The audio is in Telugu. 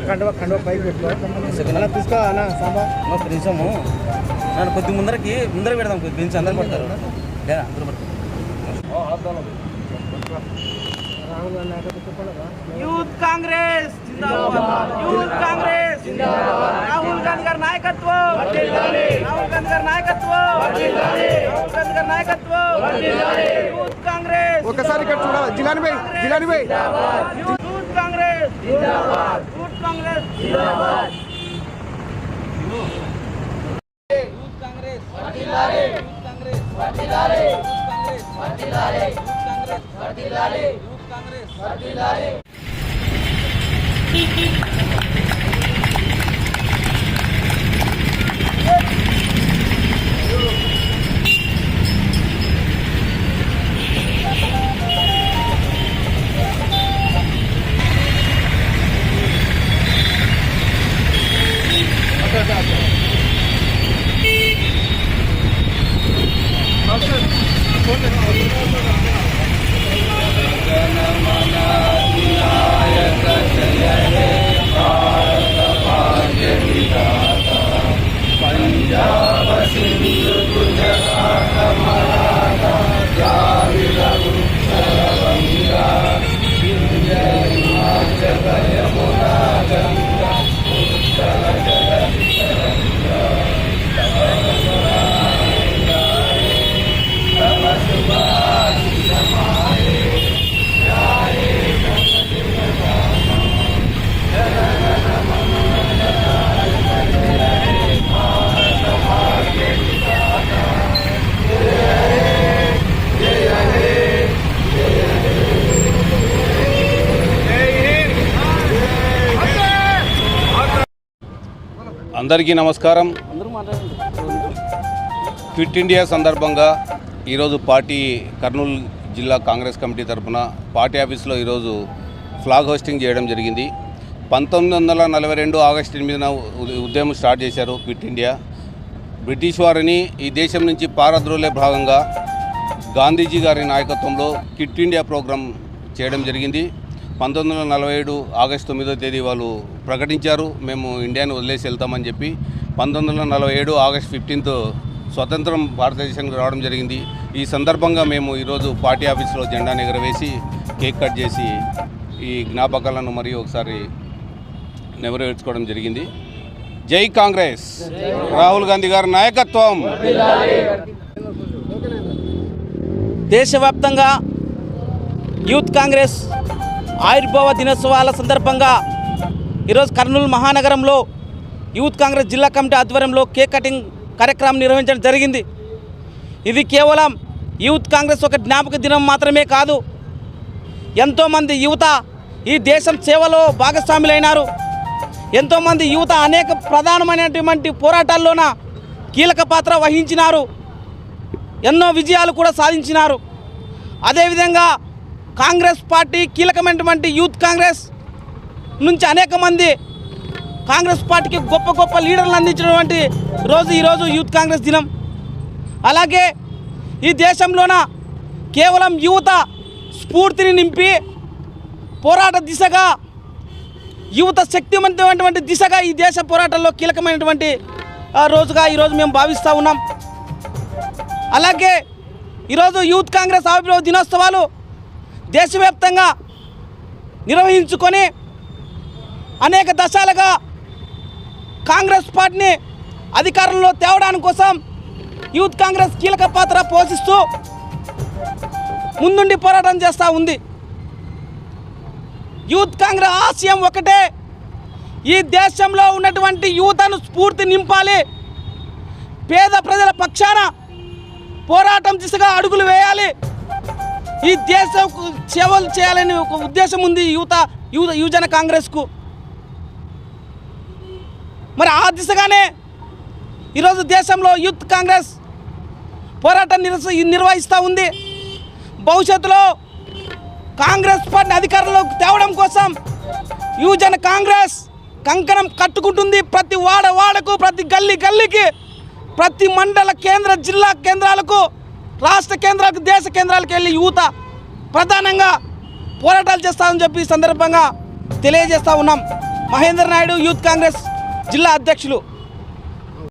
కండువ పైకి పెట్టుకో తీసుకో అన్న సాంబా నిమిషము నన్ను కొద్ది ముందర పెడదాం కొద్ది బెంచ్ అందరు పడతారు లేదా అందరూ పడతారు యూత్ కాంగ్రెస్ జిందాబాద్ యూత్ కాంగ్రెస్ జిందాబాద్ రాహుల్ గాంధీ గారి నాయకత్వం వర్ధిల్లాలి రాహుల్ గాంధీ గారి నాయకత్వం వర్ధిల్లాలి రాహుల్ గాంధీ గారి నాయకత్వం వర్ధిల్లాలి యూత్ కాంగ్రెస్ ఒకసారి ఇక్కడ చూడాలి జిలాని భాయ్ యూత్ కాంగ్రెస్ జిందాబాద్ యూత్ కాంగ్రెస్ జిందాబాద్ యూత్ కాంగ్రెస్ వర్ధిల్లాలి యూత్ కాంగ్రెస్ వర్ధిల్లాలి యూత్ కాంగ్రెస్ వర్ధిల్లాలి యూత్ కాంగ్రెస్ వర్ధిల్లాలి యూత్ కాంగ్రెస్ వర్ధిల్లాలి అందరికీ నమస్కారం. క్విట్ ఇండియా సందర్భంగా ఈరోజు పార్టీ కర్నూలు జిల్లా కాంగ్రెస్ కమిటీ తరఫున పార్టీ ఆఫీస్లో ఈరోజు ఫ్లాగ్ హోస్టింగ్ చేయడం జరిగింది. 1942 ఆగస్టు 8న ఉద్యమం స్టార్ట్ చేశారు క్విట్ ఇండియా. బ్రిటిష్ వారిని ఈ దేశం నుంచి పారద్రోలే భాగంగా గాంధీజీ గారి నాయకత్వంలో క్విట్ ఇండియా ప్రోగ్రాం చేయడం జరిగింది. 1947 ఆగస్టు 9వ తేదీ వాళ్ళు ప్రకటించారు, మేము ఇండియాను వదిలేసి వెళ్తామని చెప్పి. 1947 ఆగస్టు 15th స్వతంత్రం భారతదేశానికి రావడం జరిగింది. ఈ సందర్భంగా మేము ఈరోజు పార్టీ ఆఫీస్లో జెండా ఎగరవేసి కేక్ కట్ చేసి ఈ జ్ఞాపకాలను మరియు ఒకసారి నెరవేర్చుకోవడం జరిగింది. జై కాంగ్రెస్, రాహుల్ గాంధీ గారి నాయకత్వం. దేశవ్యాప్తంగా యూత్ కాంగ్రెస్ ఆవిర్భావ దినోత్సవాల సందర్భంగా ఈరోజు కర్నూలు మహానగరంలో యూత్ కాంగ్రెస్ జిల్లా కమిటీ ఆధ్వర్యంలో కేక్ కటింగ్ కార్యక్రమం నిర్వహించడం జరిగింది. ఇది కేవలం యూత్ కాంగ్రెస్ ఒక జ్ఞాపక దినం మాత్రమే కాదు, ఎంతోమంది యువత ఈ దేశం సేవలో భాగస్వాములైనారు. ఎంతోమంది యువత అనేక ప్రధానమైనటువంటి పోరాటాల్లోన కీలక పాత్ర వహించినారు, ఎన్నో విజయాలు కూడా సాధించినారు. అదేవిధంగా కాంగ్రెస్ పార్టీ కీలకమైనటువంటి యూత్ కాంగ్రెస్ నుంచి అనేక మంది కాంగ్రెస్ పార్టీకి గొప్ప గొప్ప లీడర్లు అందించినటువంటి రోజు ఈరోజు యూత్ కాంగ్రెస్ దినం. అలాగే ఈ దేశంలోన కేవలం యువత స్ఫూర్తిని నింపి పోరాట దిశగా యువత శక్తివంతమైనటువంటి దిశగా ఈ దేశ పోరాటంలో కీలకమైనటువంటి రోజుగా ఈరోజు మేము భావిస్తూ ఉన్నాం. అలాగే ఈరోజు యూత్ కాంగ్రెస్ ఆవిర్భావ దినోత్సవాలు దేశవ్యాప్తంగా నిర్వహించుకొని అనేక దశాలుగా కాంగ్రెస్ పార్టీని అధికారంలో తేవడానికి కోసం యూత్ కాంగ్రెస్ కీలక పాత్ర పోషిస్తూ ముందుండి పోరాటం చేస్తూ ఉంది. యూత్ కాంగ్రెస్ ఆశయం ఒకటే, ఈ దేశంలో ఉన్నటువంటి యువతను స్ఫూర్తి నింపాలి, పేద ప్రజల పక్షాన పోరాటం దిశగా అడుగులు వేయాలి, ఈ దేశం సేవలు చేయాలని ఒక ఉద్దేశం ఉంది యువజన కాంగ్రెస్కు. మరి ఆ దిశగానే ఈరోజు దేశంలో యూత్ కాంగ్రెస్ పోరాటం నిర్వహిస్తూ ఉంది. భవిష్యత్తులో కాంగ్రెస్ పార్టీ అధికారంలోకి తేవడం కోసం యువజన కాంగ్రెస్ కంకణం కట్టుకుంటుంది. ప్రతి వాడకు, ప్రతి గల్లీకి, ప్రతి మండల కేంద్ర జిల్లా కేంద్రాలకు, రాష్ట్ర కేంద్రాలకు, దేశ కేంద్రాలకు వెళ్ళి యువత ప్రధానంగా పోరాటాలు చేస్తామని చెప్పి సందర్భంగా తెలియజేస్తూ ఉన్నాం. మహేందర్ నాయుడు యూత్ కాంగ్రెస్ జిల్లా అధ్యక్షులు.